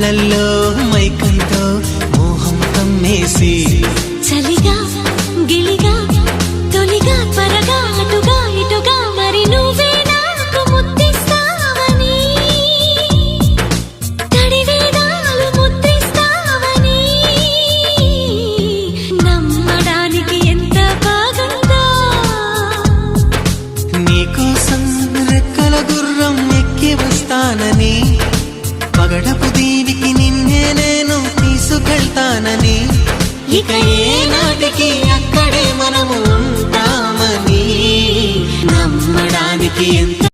కళ్ళల్లో మైకంతో మోహం కమ్మేసి చలిగా గిలిగా తొలిగా త్వరగా అటుగా ఇటుగా మరి నువ్వే నాకు ముద్దిస్తావని తడివేదాలు ముద్దిస్తావని నమ్మడానికి ఎంత బాగుందో నీకోసం రెక్కల గుర్రం ఎక్కి వస్తానని పగడపు దీనికి నిన్నే నేను తీసుకెళ్తానని ఇక ఏ నాటికి అక్కడే మనము ఉంటామని నమ్మడానికి ఎంత